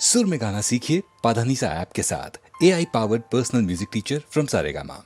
सुर में गाना सीखिए पाधानीसा ऐप के साथ। AI powered personal music teacher from Saregama.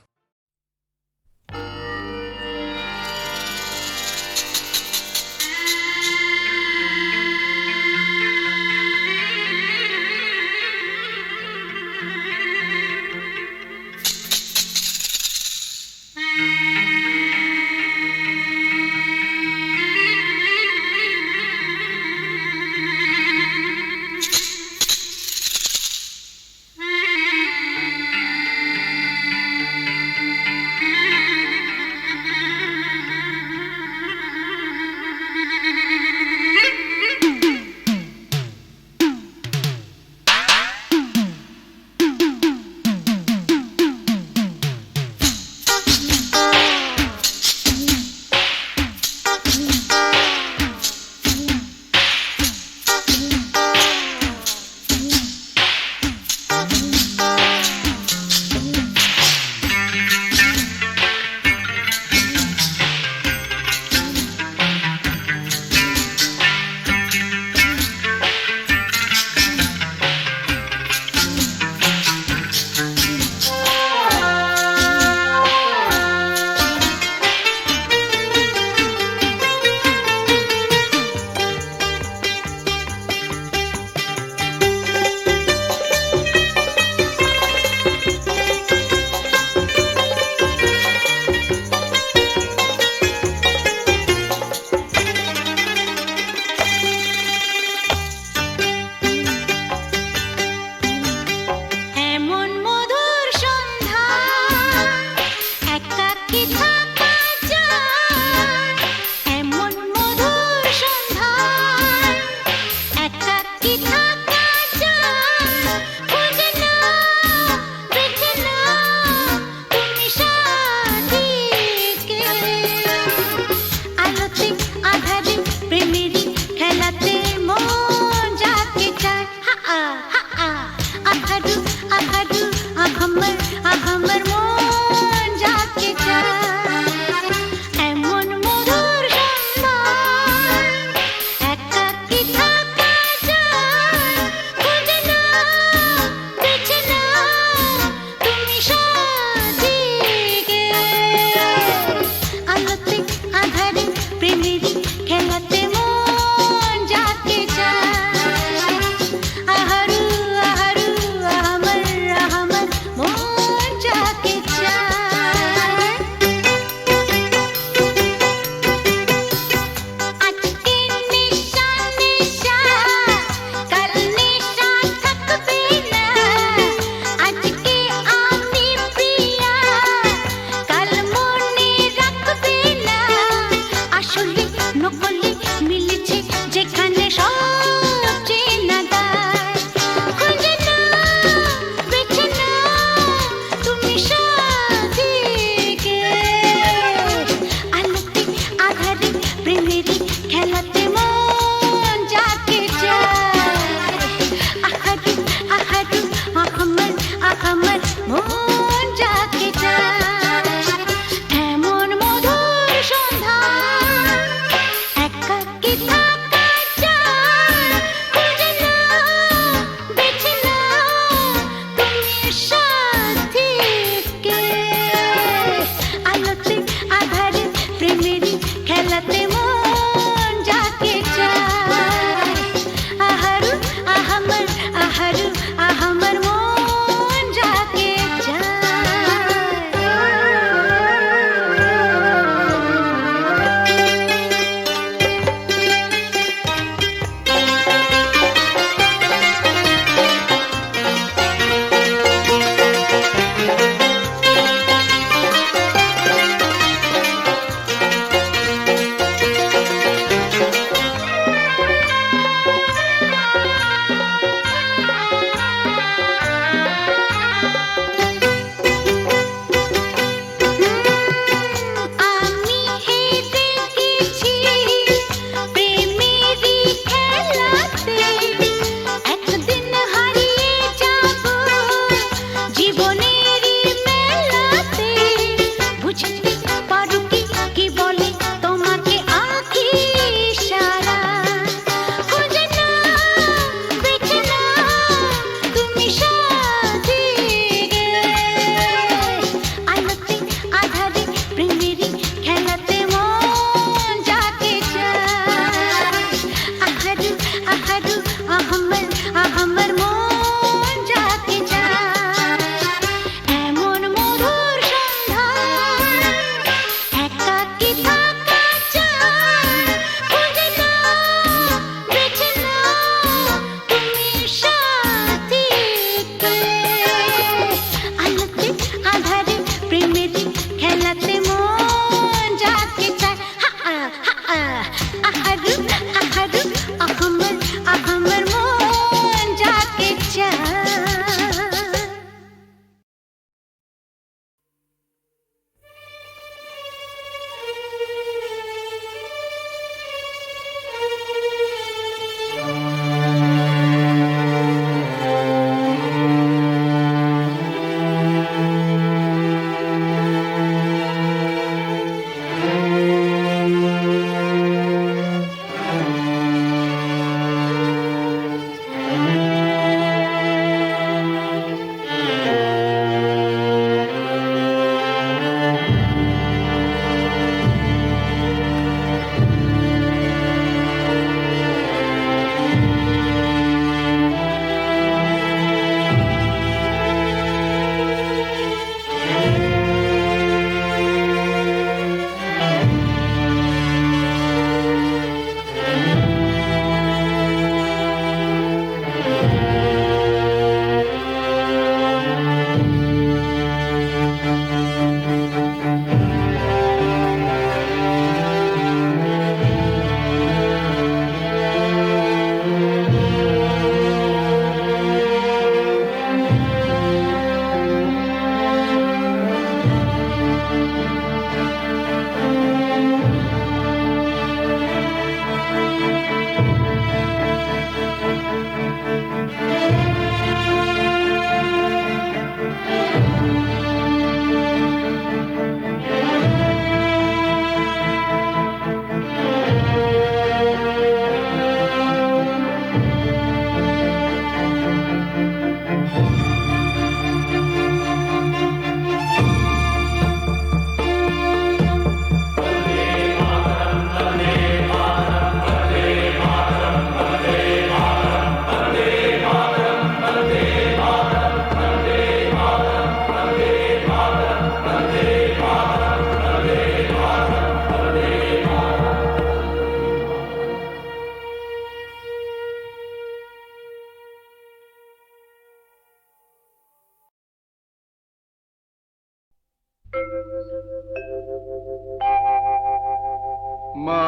মা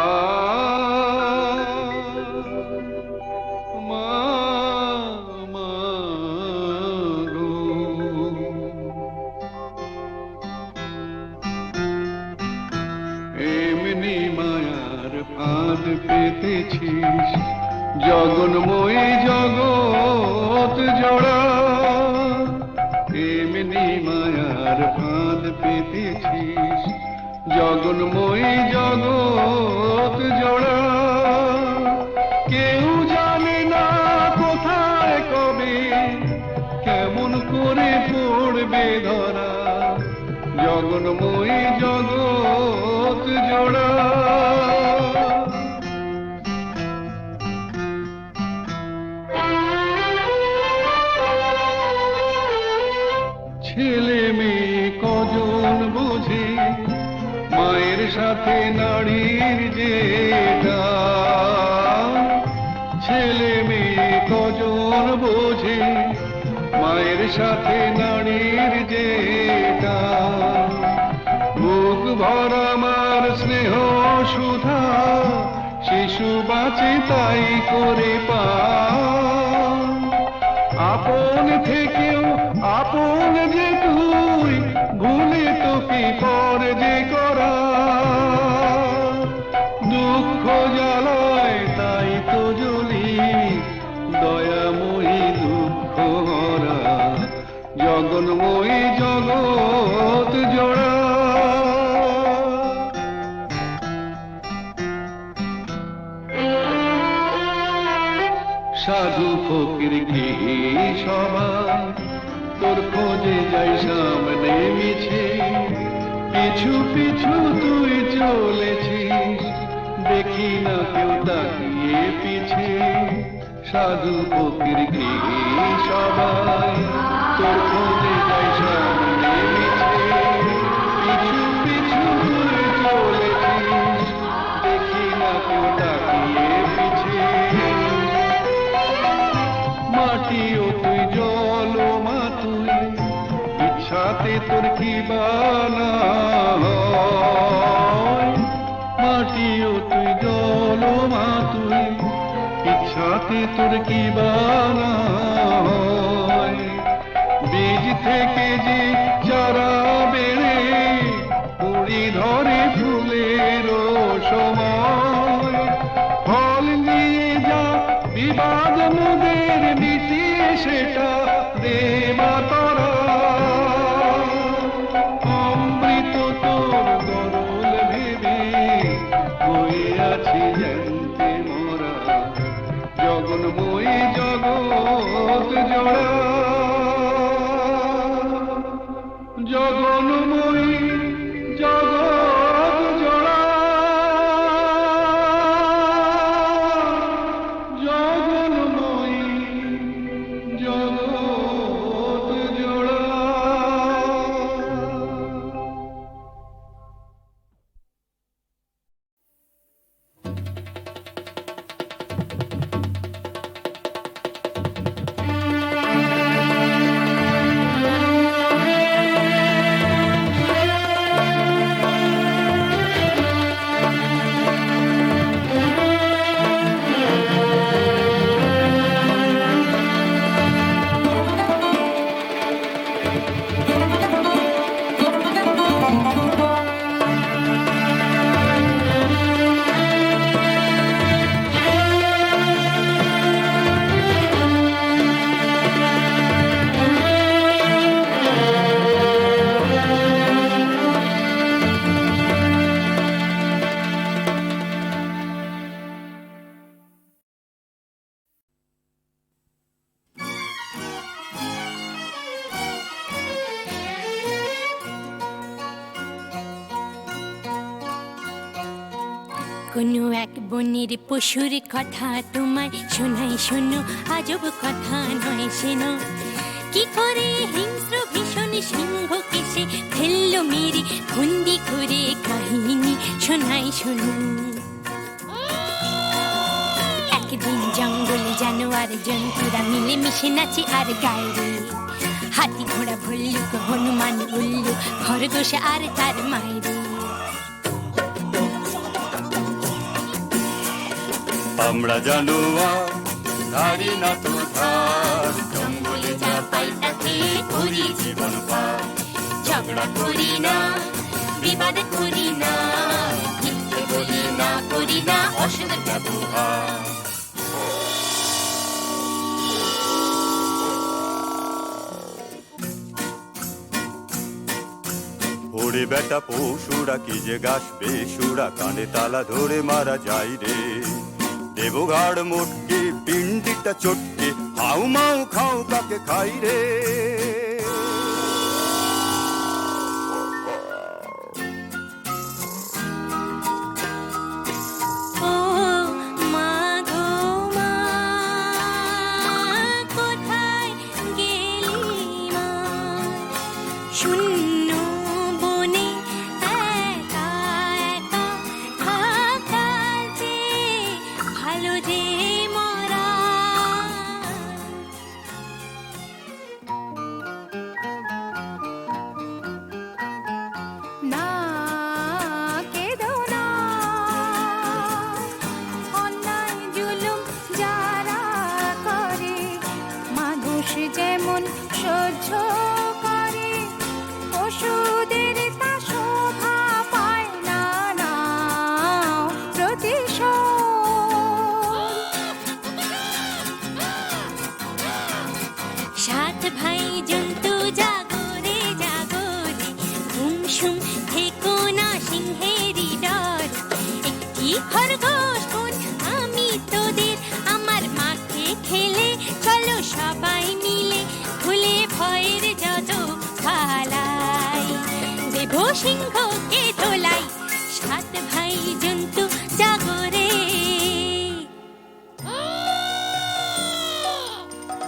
মা মা গো, এমনি মায়ার ফাঁদ পেতেছিস, জগন্ময়ী জগৎ জোড়া, এমনি মায়ার ফাঁদ পেতেছিস, জগন্ময়ী জগৎ জোড়া। কেউ জানে না কোথায় কবে কেমন করে পড়বে ধরা, জগন্ময়ী জগৎ জোড়া। ছেলে মেয়ে কজন বোঝে মায়ের সাথে নারীর যেটা, ছেলে মেয়ে কজন বোঝে মায়ের সাথে নারীর যেটা। বুক ভরা মার স্নেহ সুধা শিশু বাঁচে তাই করে পা, আপন থেকেও আপন যে তুই ভুলে তোকে পর যে করা, দুঃখ জ্বালায় তাই তো জ্বলি দয়াময়ী দুঃখ হরা, জগন্ময়ী জগৎ জোড়া। সাধু ফকির কি সবাই তোর খোঁজে যাই সামনে মিছে, পিছু পিছু তুই চলেছিস, দেখি না কেউ তাকিয়ে পিছে। সাধু ফকির কি সবাই তোর খোঁজে যাই সামনে মিছে, পিছু পিছু তুই চলেছিস, দেখি না কেউ তাকিয়ে পিছে। মাটিও তুই জল মা তুই, ইচ্ছাতে তোর কি বানা হয়, মাটিও তুই জল মা তুই, ইচ্ছাতে তোর কি বানা হয়। বীজ থেকে যে চারা বেড়ে কুড়ি ধরে ফুলের সময়, ফল নিয়ে যা বিবাদ মোদের মিটিয়ে সেটা দেবা তরা। অমৃত তোর গরল ভেবে হয়ে আছি জানতে মোরা, জগন্ময়ী জগৎ জোড়া, জগন্ময়ী জগৎ জোড়া, জগন্ময়ী জগৎ জোড়া। কোনো এক বনের পশুর কথা তোমায় শোনাই, শোনো আজব কথা নয় শোনো। কি করে হিংস্র ভীষণ সিংহকে সে ফেললো মেরে বন্দি করে, কাহিনী শোনাই শোনো। একদিন জঙ্গলে জানোয়ার জন্তুরা মিলে মিশে নাচে আর গায়ে, হাতি ঘোড়া ভল্লুক হনুমান উল্লু খরগোশ আর তার মায়ের। আমরা জানোয়ার ধারি না তো ধার, জঙ্গলে যা পাই তাকে করি জীবন পার। ঝগড়া করি না, বিবাদ করি না, মিথ্যে বলি না, করি না অসৎ ব্যবহার। ওরে বেটা পশুরা কি যে গাছ বেসুরা, কানে তালা ধরে মারা যায় রে। দেবগাড় মোটকে পিন্ডিটা চটকে হাউ মাউ খাও কাকে খাই রে। ও মা গো মা, কোথায় গেলি মা? শূন্য বনে একা একা থাকা যে ভালো যে মরা। না কেঁদো না, অন্যায় জুলুম যারা করে, মানুষ যেমন সহ্য করে, পশুদের তা শোভা পায় না। নাও প্রতিশোধ। সাত ভাই জন্তু জাগরে জাগরে, ঘুমসুম থেকো না সিংহেরই ডর। একটি খরগোশ বোন আমি তোদের, আমার মাঠে খেলে চলো সবাই মিলে, খুলে ভয়ের যত খালাই, দেব সিংহকে ধোলাই। সাত ভাই জন্তু জাগরে।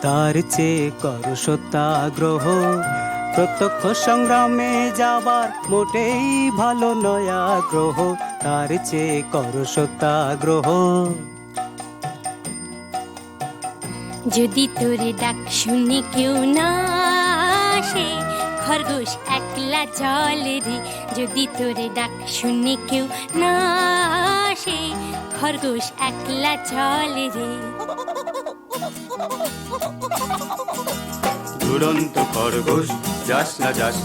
তার চেয়ে করো সত্যাগ্রহ, প্রত্যক্ষ সংগ্রামে যাবার মোটেই ভালো নয় আগ্রহ। তার চেয়ে করো সত্যাগ্রহ। যদি তোরে ডাক শুনে কেউ না আসে, খরগোশ একলা জল রে। যদি তোরে ডাক শুনে কেউ না আসে, খরগোশ একলা জল রে। দুরন্ত খরগোশ যাস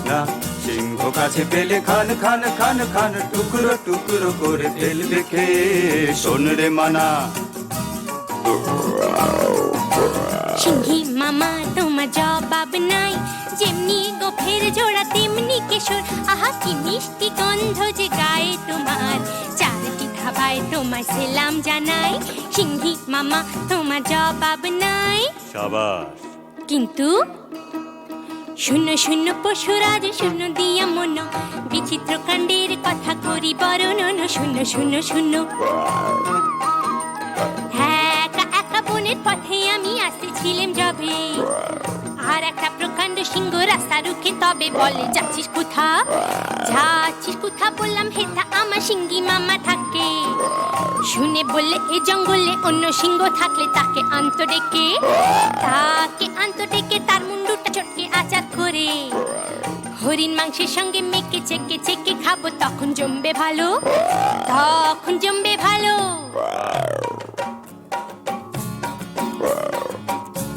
না, সিংহ কাছে পেলে খান খান খান খান, টুকরো টুকরো করে ফেলবে খেয়ে। শোন রে মানা, সিংহী মামা তোমার জবাব নাই, যেমনি গোফের জোড়া তেমনি কেশর। আহা কি মিষ্টি গন্ধ যে গায়ে তোমার, চারটি ধাবায় তোমার সেলাম জানাই। সিংহী মামা তোমার জবাব নাই, সাবাস। কিন্তু শূন্য শূন্য পশুরাজ শূন্য দিয়া মন, বিচিত্র কাণ্ডের কথা করি বর্ণন। শূন্য শূন্য শূন্য। হ্যাঁ, একা একা বনের পথে আমি আসতেছিলাম যবে, আর একটা প্রকাণ্ড সিংহ রাস্তা রুখে তবে বলে, যাচ্ছিস কোথা? যাচ্ছিস কোথা বললাম, হেথা আমার সিংহী মামা থাকে। শুনে বললে এ জঙ্গলে অন্য সিংহ থাকলে তাকে আন্ত ডেকে, তার মুন্ডুটা চটকে আচার করে, হরিণ মাংসের সঙ্গে মেখে চেকে চেকে খাবো, তখন জমবে ভালো, তখন জমবে ভালো।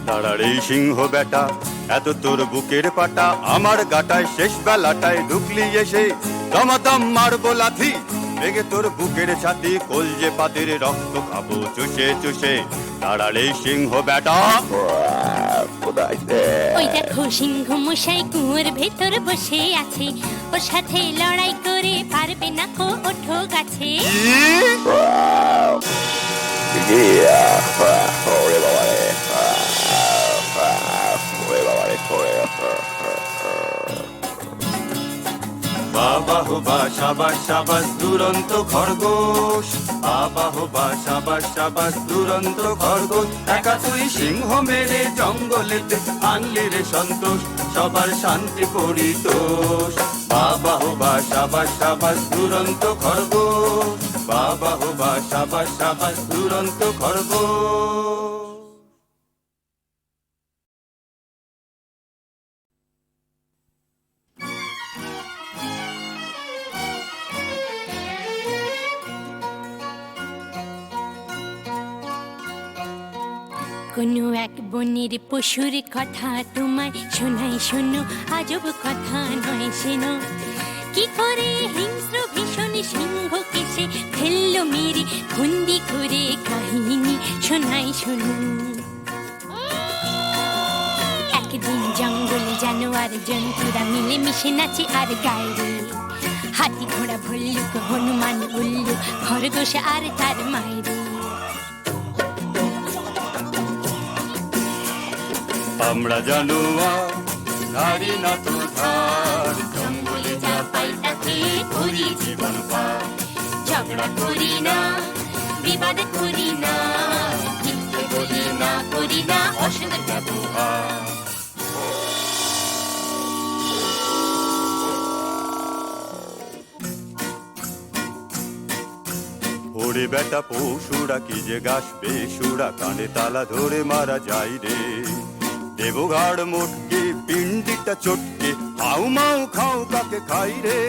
দাঁড়ারে সিংহ বেটা, এত তোর বুকের পাটা, আমার গাটায় শেষ বেলাটায় ঢুকলি এসে, দমাদম মারবো লাথি, ভেঙে তোর বুকের ছাতি, কলজে পাতির রক্ত খাবো চুষে চুষে। দাঁড়ারে সিংহ বেটা, ওই দেখো সিংহ মশাই কুয়োর ভেতর বসে আছে, ওর সাথে লড়াই করে পারবে না কো, ওঠো গাছে। বাবা হো বা সাবাস সাবাস দুরন্ত খরগোশ, বাবা হো বা সাবাস সাবাস দুরন্ত খরগোশ। একা তুই সিংহ মেরে জঙ্গলেতে আনলি রে সন্তোষ, সবার শান্তি পরিতোষ। বাবা হো বা সাবাস সাবাস দুরন্ত খরগোশ, বাবা হো বা সাবাস সাবাস দুরন্ত খরগোশ। কোনো এক বনের পশুর কথা তোমায় শোনাই শোনো, আজব কথা নয় শোনো। কি করে হিংস্র ভীষণ সিংহকে সে ফেললো মেরে বন্দি করে, কাহিনী শোনাই শোনো। একদিন জঙ্গলে জানোয়ার জন্তুরা মিলে মিশে নাচে আর গায়ে রে। হাতি ঘোড়া ভল্লুক হনুমান উল্লু খরগোশ আর তার মায়ের। আমরা জানোয়ার ধারি না তো ধার, জঙ্গলে যা পাই তাকে করি জীবন পার। ঝগড়া করি না, বিবাদ করি না, মিথ্যে বলি না, করি না অসৎ ব্যবহার। ওরে বেটা পশুরা কি যে গাছ বেসুরা, কানে তালা ধরে মারা যায় রে। দেবঘাড় মোটকে পিন্ডিটা চটকে হাউ মাউ খাও কাকে খাই রে।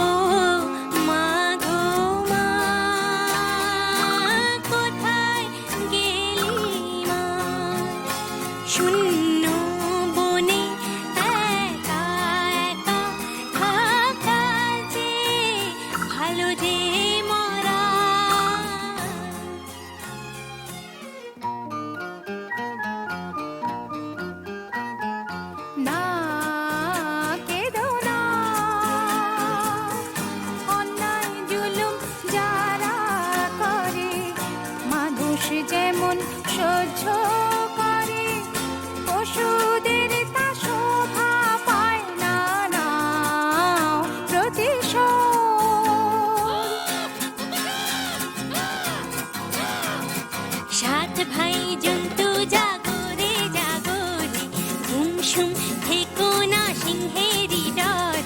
ও মা গো মা, কোথায় গেলি মা? শূন্য বনে একা একা থাকা যে ভালো যে মরা। না কেঁদো না, অন্যায় জুলুম যারা করে, মানুষ যেমন সহ্য করে, পশুদের তা শোভা পায় না। নাও প্রতিশোধ। সাত ভাই জন্তু জাগরে জাগরে, ঘুমসুম থেকো না সিংহেরই ডর।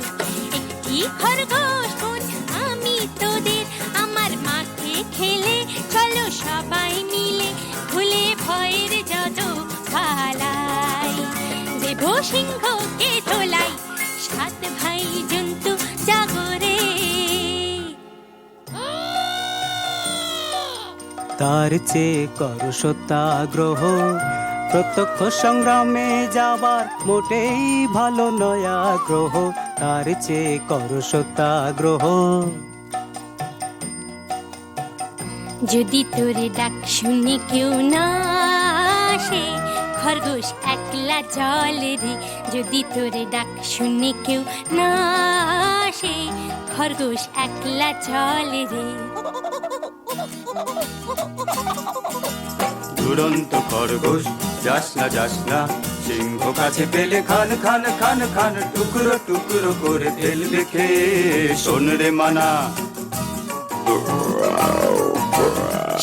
একটি খরগোশ বোন আমি তোদের, আমার মাঠে খেলে চলো সবাই মিলে, ভুলে ভয়ের যত পালাই, দেব সিংহকে ধোলাই। সাত ভাই জন্তু জাগরে। তার চেয়ে করো সত্যাগ্রহ, প্রত্যক্ষ সংগ্রামে যাবার মোটেই ভালো নয় আগ্রহ। তার চেয়ে করো সত্যাগ্রহ। যদি তোরে ডাক শুনে কেউ না আসে, খরগোশ একলা চল রে। যদি তোরে ডাক শুনে কেউ না আসে, খরগোশ একলা চল রে। দুরন্ত খরগোশ যাস না, সিংহ কাছে পেলে খান খান খান খান, টুকরো টুকরো করে ফেলবে খেয়ে, শোন রে মানা।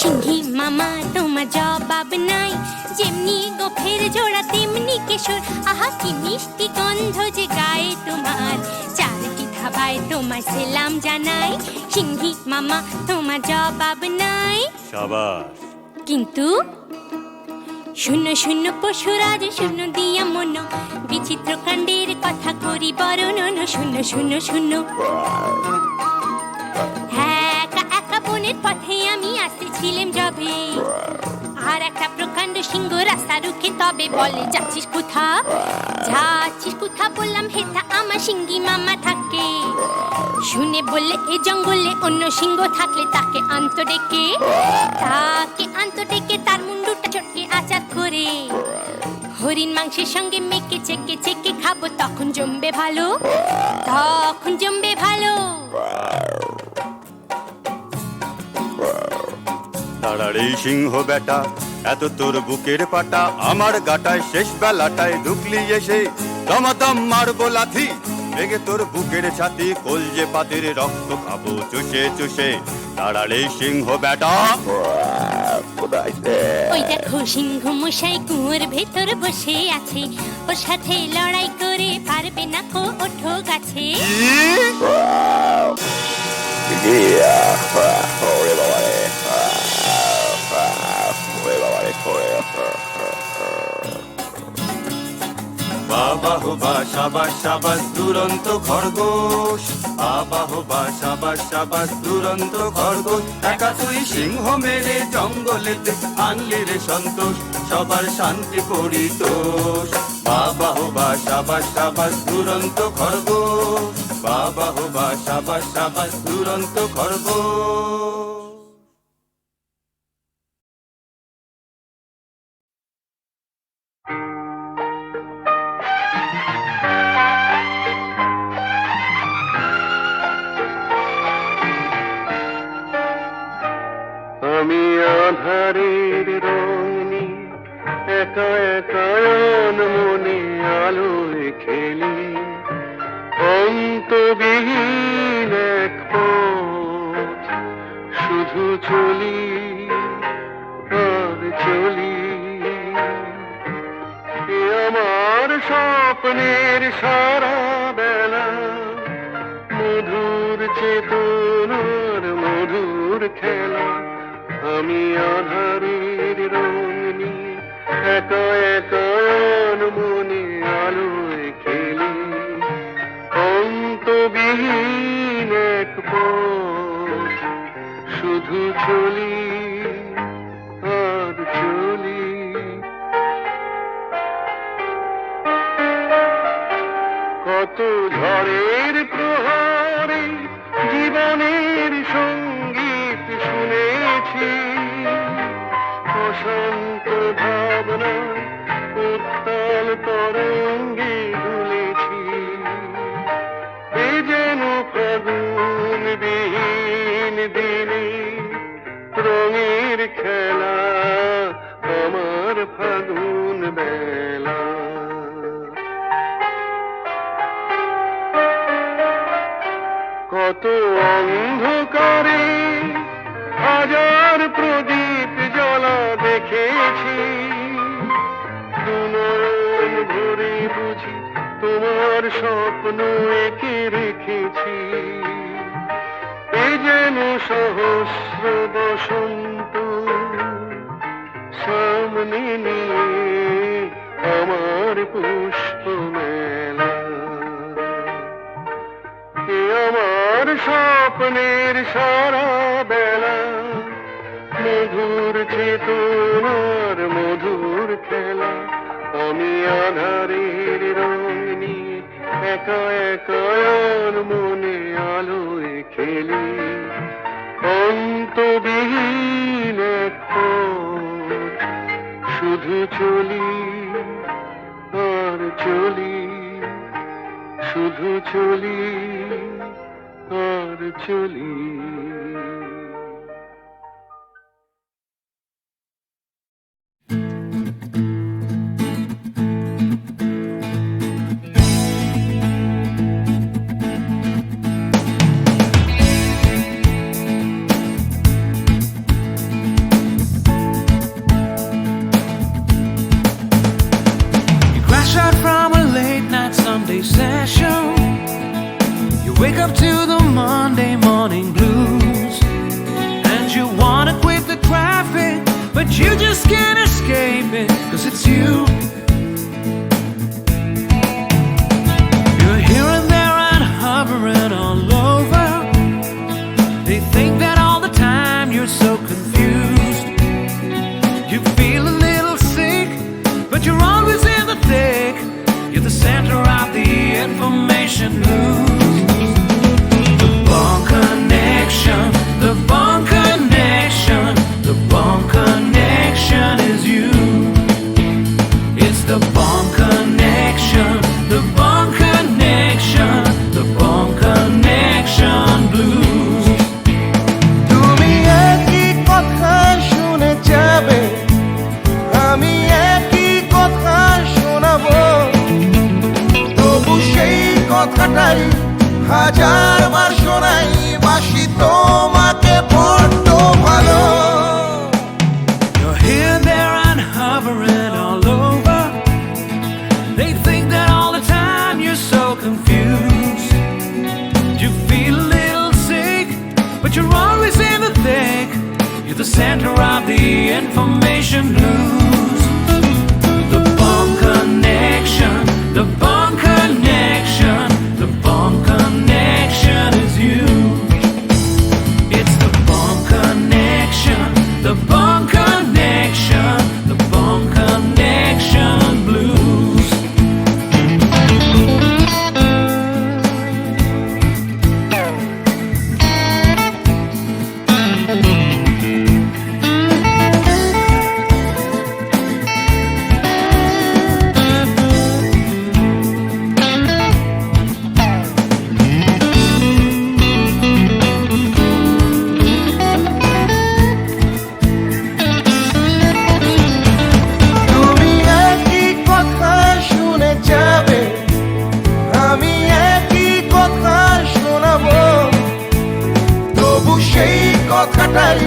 সিংহী মামা তোমার জবাব নাই, যেমনি গোফের জোড়া তেমনি কেশর। আহা কি মিষ্টি গন্ধ যে গায়ে তোমার, চারটি ধাবায় তোমার সেলাম জানাই। সিংহী মামা তোমার জবাব নাই। সাবাস। কিন্তু শূন্য শূন্য পশুরাজ শূন্য দিয়া মন, বিচিত্র কাণ্ডের কথা করি বর্ণন। শূন্য শূন্য শূন্য। হ্যাঁ, একা একা বনের পথে আমি আসতেছিলাম যবে, আর একটা প্রকাণ্ড সিংহ রাস্তা রুখে তবে বলে, যাচ্ছিস কোথা? যাচ্ছিস কোথা বললাম, হেথা আমার সিংহী মামা থাকে। শুনে বললে এ জঙ্গলে অন্য সিংহ থাকলে তাকে আন্ত ডেকে, তার মুন্ডুটা চটকে আচার করে, হরিণ মাংসের সঙ্গে মেখে চেকে চেকে খাবো, তখন জমবে ভালো, তখন জমবে ভালো। তারার এই সিংহ বেটা, এত তোর বুকের পাটা, আমার গাটায় শেষ বেলাটায় ঢুকলি এসে, দমাদম মারবো লাথি, ভেঙে তোর বুকের ছাতি, কলজে পাতির রক্ত খাবো চুষে চুষে। তারার এই সিংহ বেটা। ওই দেখো সিংহ মশাই কুয়োর ভেতর বসে আছে, ওর সাথে লড়াই করে পারবে না কো, ওঠো গাছে। বাহ বা সাবাস সাবাস দুরন্ত খরগোশ বাহ বা সাবাস সাবাস দুরন্ত খরগোশ একা তুই সিংহ মেরে জঙ্গলেতে আনলি রে সন্তোষ সবার শান্তি পরিতোষ বাহ বা সাবাস সাবাস দুরন্ত খরগোশ বাহ বা সাবাস সাবাস দুরন্ত খরগোশ। আমি আধারের রঙনি একা একা মনে আলোয় খেলি অন্তবিহীন এক পথ শুধু চলি আর চলি এ আমার স্বপ্নের সারা বেলা মধুর চেতনার মধুর খেলা আমি আধারের রং নিয়ে একা একা মনে আলোয় খেলি অন্তবিহীন এক পথ শুধু চলি আর চলি কত ঝড়ের প্রহরে জীবনের সঙ্গীত শুনেছি অশান্ত ভাবনা উত্তাল তরঙ্গে দুলেছি এ যেন ফাগুন বিহীন দিনে রঙের খেলা আমার ফাগুন বেলা কত অন্ধকারে হাজার প্রদীপ জ্বলা দেখেছি দুনয়ন ভরে বুঝি তোমার স্বপ্ন এঁকে রেখেছি এ যেন সহস্র বসন্ত সামনে নিয়ে আমার পুষ্প মেলা এ আমার স্বপ্নের সারা বেলা মধুর চেতনার মধুর খেলা আমি আধারের রং নিয়ে একা একা মনে আলোয় খেলি অন্তবিহীন এক পথ শুধু চলি আর চলি শুধু চলি আর চলি Sunday session. You wake up to the Monday morning blues, and you wanna quit the traffic, but you just can't escape it, 'cause it's you. You're here and there and hovering all over. They think that all the time you're so confused. You feel a little sick, but you're always in the thick. You're the center of the information news. The Bond Connection, the Bond Connection, the Bond Connection is you. It's the Bond Connection, the Bond Connection, the Bond Connection blues. তুমি একই কথা শুনে যাবে, আমি একই কথা শোনাবো, সেই কথাটাই হাজারবার শোনাই বাসি তোমাকে বড্ড ভালো। You're here, there and hovering all over. They think that all the time you're so confused. You feel a little sick, but you're always in the thick. You're the center of the information news. The Bond Connection, The Bond Connection, the Bond Connection is huge. It's the Bond Connection, the Bond Connection, the Bond Connection blues. তুমি একই কথা শুনে যাবে, আমি একই কথা শোনাবো, তবু সেই কথাটাই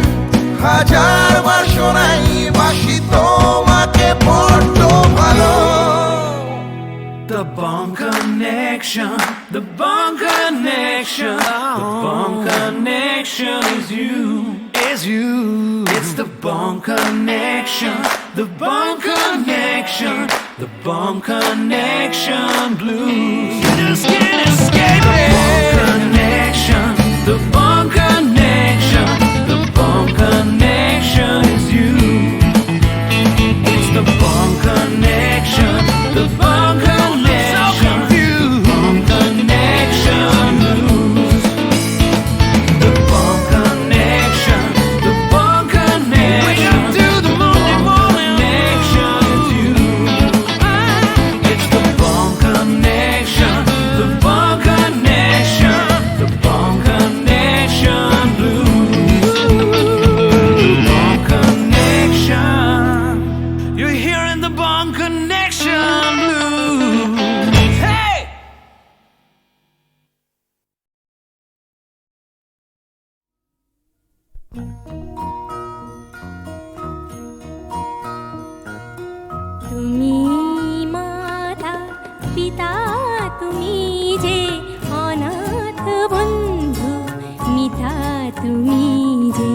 হাজারবার শোনাই, বাসি তোমাকে বড্ড ভালো। The Bond Connection, the Bond Connection, the Bond Connection is you, is you. It's the Bond Connection, the Bond Connection, the Bond Connection blues. You just can't escape it. The Bond Connection, the Bond Connection, the Bond Connection is you. It's the Bond Connection, the Bond Connection, Bond Connection blues. The Bond Connection, the Bond Connection, the Bond Connection is you. It's the Bond Connection, the Bond Connection, the Bond Connection blues. The Bond Connection. You're hearing the Bond Connection blues. Hey! তুমি মাতা পিতা তুমি যে অনাথ বন্ধু মিতা তুমি যে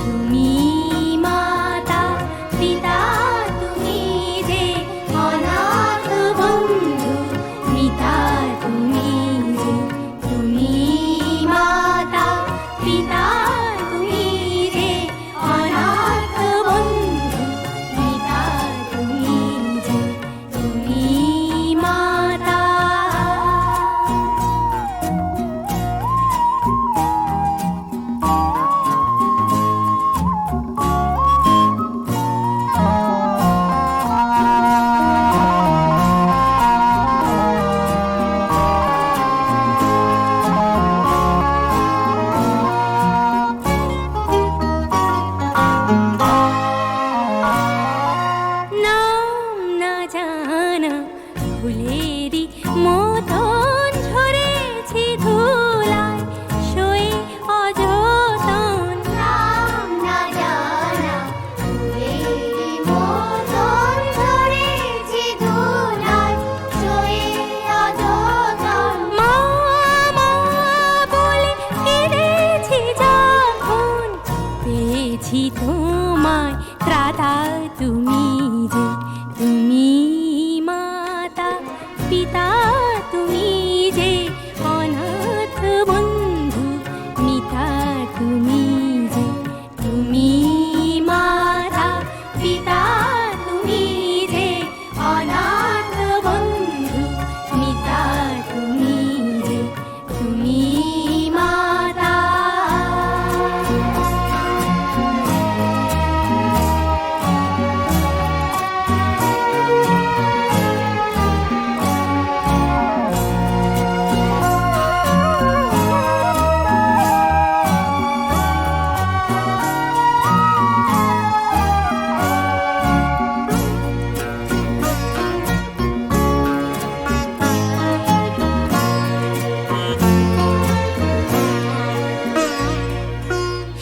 তুমি মাতা পিতা তুমি যে অনাথ বন্ধু মিতা তুমি যে তুমি মাতা পিতা তুমি যে অনাথ বন্ধু মিতা তুমি যে তুমি মাতা। নাম না জানা ফুলেরই মতন ঝরেছি ধুলায় শোয়ে অযতন। নাম না জানা ফুলেরই মতন ঝরেছি ধুলায় শোয়ে অযতন। মা মা বলে কেঁদেছি যখন পেয়েছি তোমায় ত্রাতা তুমি যে তুমি মাতা পিতা তুমি যে অনাথ বন্ধু মিতা তুমি যে তুমি মাতা পিতা তুমি যে অনাথ বন্ধু মিতা তুমি যে তুমি মাতা।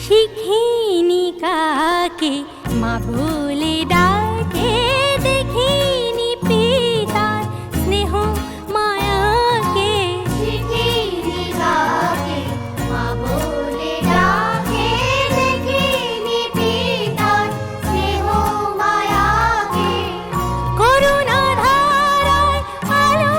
শিখিনি কাকে মা বলে ডাকে দেখিনি পিতার স্নেহ মায়াকে। শিখিনি কাকে মা বলে ডাকে দেখিনি পিতার স্নেহ মায়াকে। করুণা ধারায় আলো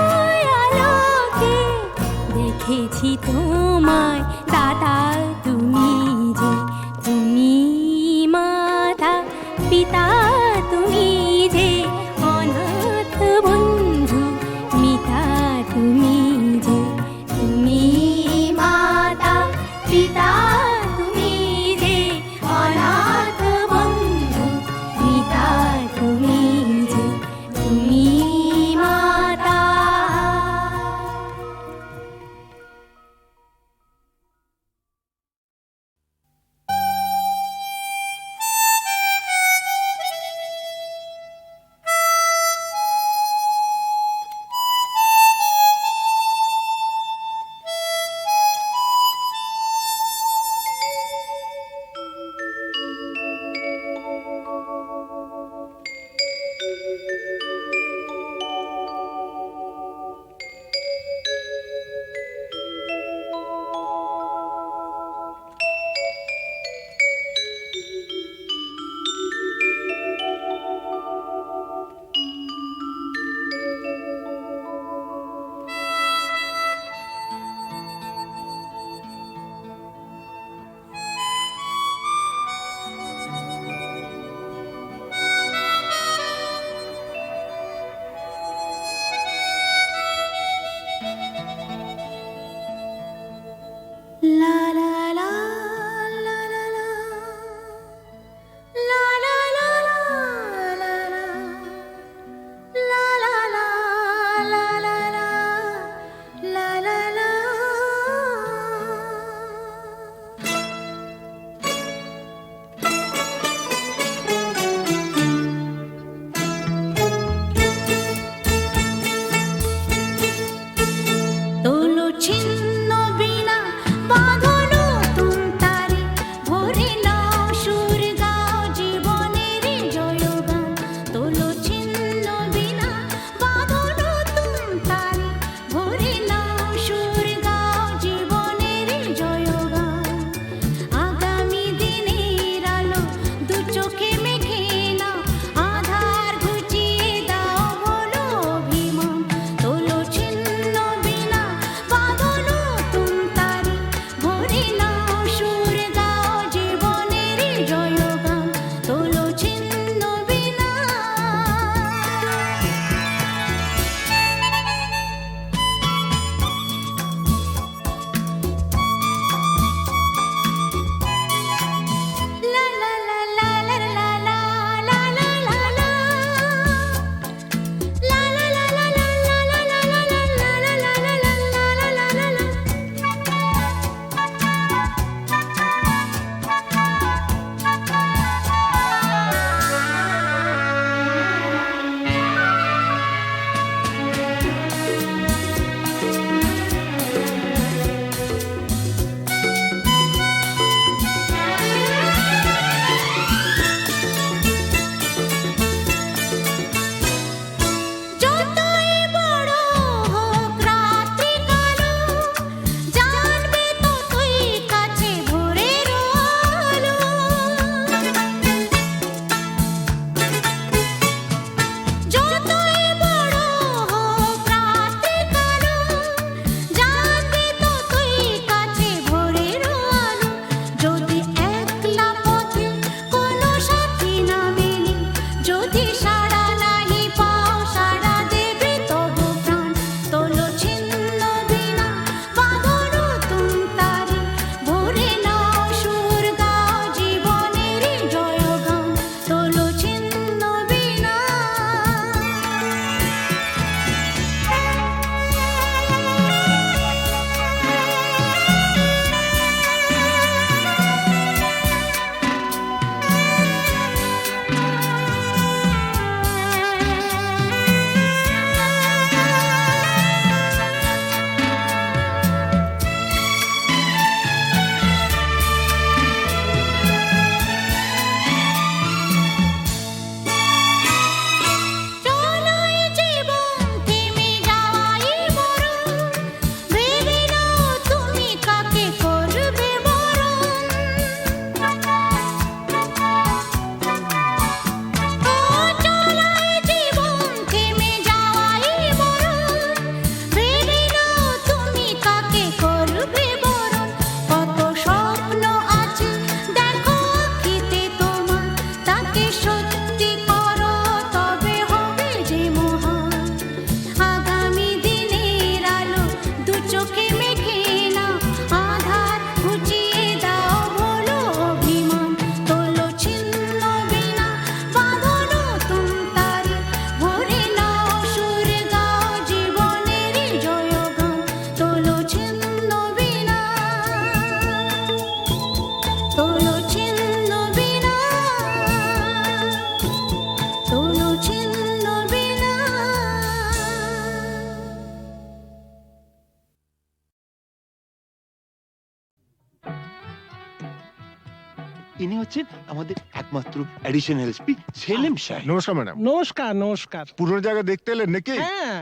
ইনি হচ্ছেন আমাদের একমাত্র অ্যাডিশনাল এসপি সেলিম সাহেব। নমস্কার ম্যাডাম। নমস্কার নমস্কার। পুরনো জায়গা দেখতে এলেন নাকি? হ্যাঁ,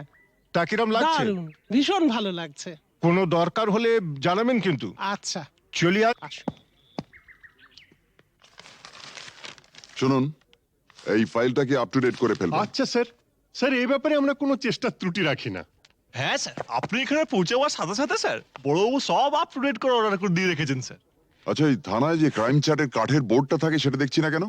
তা কিরম লাগছে? দারুণ, ভীষণ ভালো লাগছে। কোনো দরকার হলে জানাবেন কিন্তু। আচ্ছা, চলিয়ে আসুন। শুনুন, এই ফাইলটা কি আপ টু ডেট করে ফেলবেন? আচ্ছা স্যার। স্যার এই ব্যাপারে আমরা কোনো চেষ্টার ত্রুটি রাখি না। হ্যাঁ স্যার, আপনি এখানে পৌঁছে যাওয়ার সাথে সাথে স্যার বড়বাবু সব আপ টু ডেট করে অর্ডার করে দিয়ে রেখেছেন স্যার। আচ্ছা, এই থানায় যে ক্রাইম চ্যাটের কাঠের বোর্ডটা থাকে সেটা দেখছি না কেন?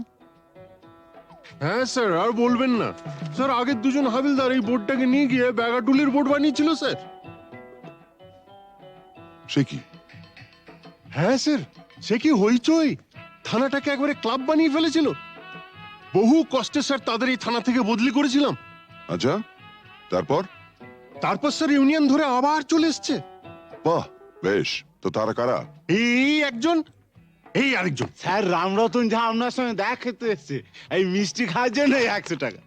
হ্যাঁ স্যার, আর বলবেন না স্যার, আগের দুজন হাবিলদার এই বোর্ডটাকে নিয়ে গিয়ে ব্যাগাটুলির বোর্ড বানিয়েছিল স্যার। সে কি? হ্যাঁ স্যার, সে কি হইচই, থানাটাকে একবারে ক্লাব বানিয়ে ফেলেছিল। বহু কষ্টে স্যার তাদের এই থানা থেকে বদলি করেছিলাম। আচ্ছা, তারপর? তারপর স্যার ইউনিয়ন ধরে আবার চলে এসছে। বাহ, বেশ। তো তারা কারা? এই একজন, এই আরেকজন। স্যার রামরতন যা আপনার সঙ্গে দেখা খেতে এসছে এই মিষ্টি খাওয়ার জন্য 100 টাকা।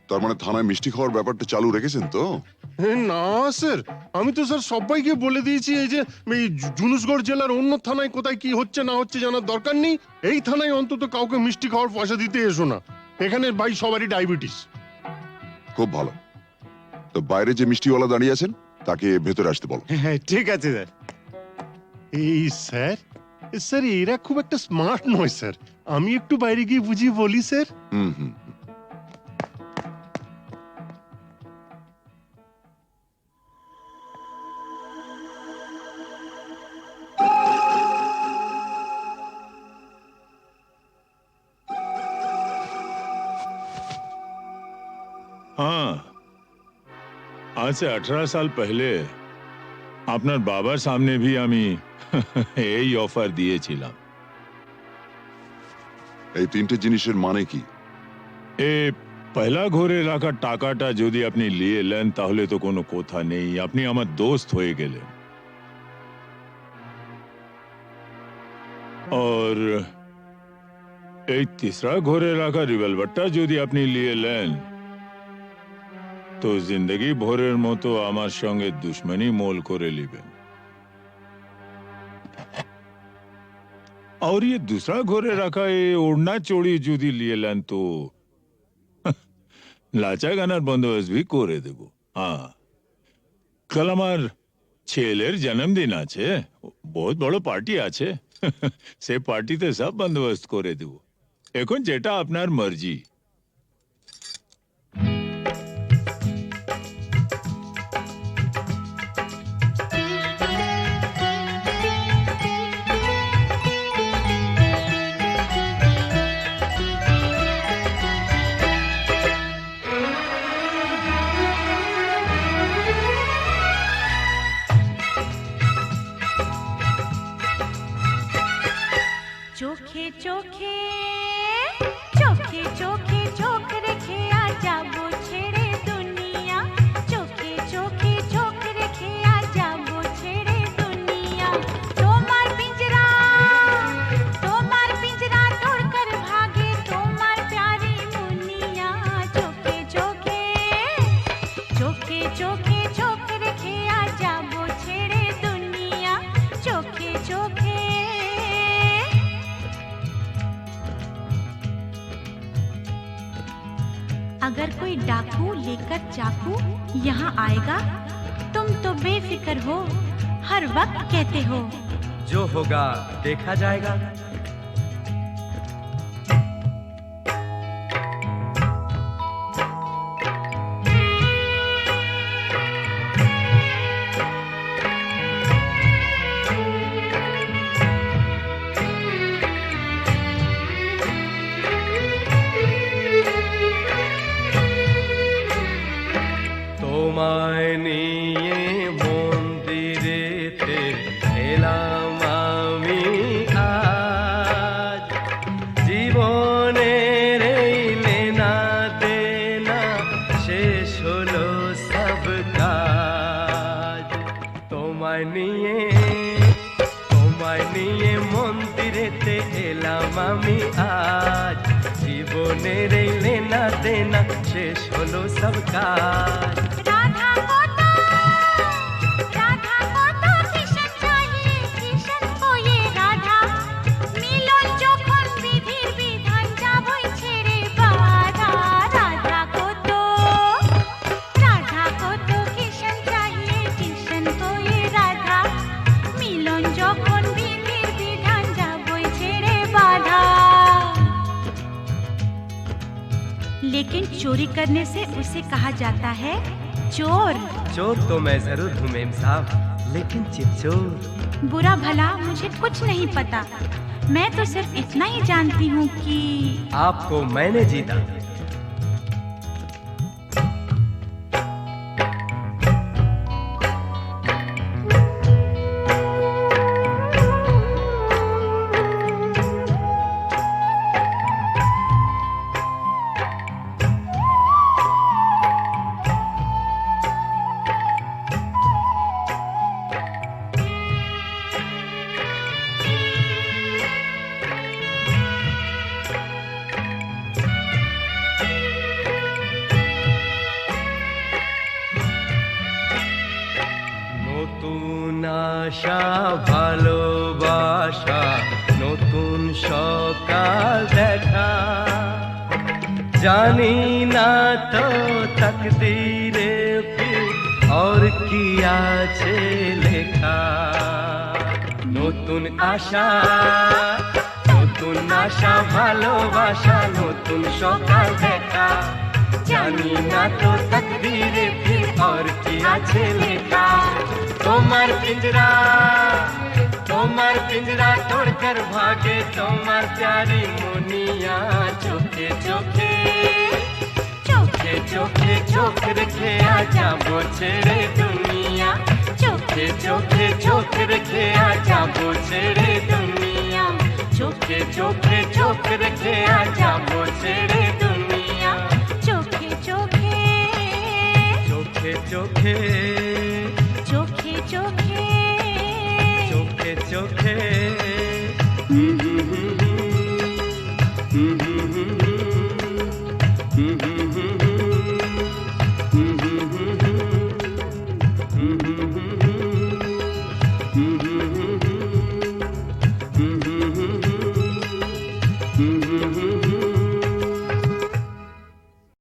তার মানে থানায় মিষ্টি খাওয়ার ব্যাপারটা চালু রেখেছেন তো? না স্যার, আমি তো স্যার সবাইকে বলে দিয়েছি এই যে এই জুনুসগড় জেলার অন্য থানায় কোথায় কি হচ্ছে না হচ্ছে জানার দরকার নেই। এই থানায় অন্তত কাউকে মিষ্টি খাওয়ার পয়সা দিতে এসো না। এখানে ভাই সবারই ডায়াবেটিস। খুব ভালো। তো বাইরে যে মিষ্টিওয়ালা দাঁড়িয়ে আছেন তাকে ভেতরে আসতে বলো। হ্যাঁ ঠিক আছে স্যার। এই স্যার, স্যার এরা খুব একটা স্মার্ট নয় স্যার, আমি একটু বাইরে গিয়ে বুঝিয়ে বলি স্যার। হুম হুম। हाँ, आज से 18 साल पहले আপনার বাবার সামনে भी আমি এই অফার দিয়েছিলাম। এই তিনটে জিনিসের মানে কি? এ পয়লা ঘরে রাখা টাকাটা যদি আপনি নিয়ে নেন তাহলে তো কোনো কথা নেই, আপনি আমার দোস্ত হয়ে গেলেন। और এই तीसरा ঘরে রাখা রিভলভারটা যদি আপনি নিয়ে নেন তো জিন্দগি ভরের মতো আমার সঙ্গে দুশ্মনী মোল করে নেবেন। और ये दूसरा घरे रखा ये ओढ़ना चोड़ी যদি নিয়ে নেন তো লাচা গানার বন্দোবস্ত भी করে দেব। হ্যাঁ, কাল আমার ছেলের জন্মদিন আছে, বহুত বড় পার্টি আছে, সে পার্টিতে সব বন্দোবস্ত করে দেব। এখন যেটা আপনার মর্জি। চোখে চোখে চোখে চোখে চোখ রেখে আ যাবো ছেড়ে দুনিয়া, চোখে চোখে চোখ রেখে আ যাবো ছেড়ে দুনিয়া। তোমার পিঞ্জরা তোড়কর ভাগে তোমার প্যারি মুনিয়া, চোখে চোখে চোখে চোখে চোখ রেখে আ যাবো ছেড়ে দুনিয়া, চোখে চোখে। अगर कोई डाकू लेकर चाकू यहाँ आएगा तुम तो बेफिक्र हो, हर वक्त कहते हो जो होगा देखा जाएगा। তোমায় নিয়ে মন্দিরেতে এলাম আমি আজ, জীবনের এই লেনা দেনা শেষ হলো সব কাজ। তোমায় নিয়ে মন্দিরেতে এলাম আমি আজ, জীবনের এই লেনা দেনা শেষ হলো সব কাজ। राधा को तो किशन चाहिए, किशन लेकिन चोरी करने से उसे कहा जाता है चोर। चोर तो मैं जरूर हूँ मेम साहब, लेकिन चिपचोर। बुरा भला मुझे कुछ नहीं पता, मैं तो सिर्फ इतना ही जानती हूँ कि आपको मैंने जीता। নতুন আশা ভালোবাসা, নতুন সকাল দেখা, জানি না তো তকদীরে ফির और কি আছে লেখা। নতুন আশা, নতুন আশা ভালোবাসা, নতুন সকাল দেখা, জানি না তো তকদীরে ফির और কি আছে লেখা। তোমার পিঞ্জরা, তোমার পিঞ্জরা তোড়কর ভাগে তোমার প্যারি মুনিয়া, চোখে চোখে চোখে চোখে চোখ রেখে আজাবো ছেড়ে দুনিয়া, চোখে চোখে চোখ রেখে আজাবো ছেড়ে দুনিয়া, চোখে চোখে চোখ রেখে আজাবো ছেড়ে দুনিয়া, চোখে চোখে চোখে চোখে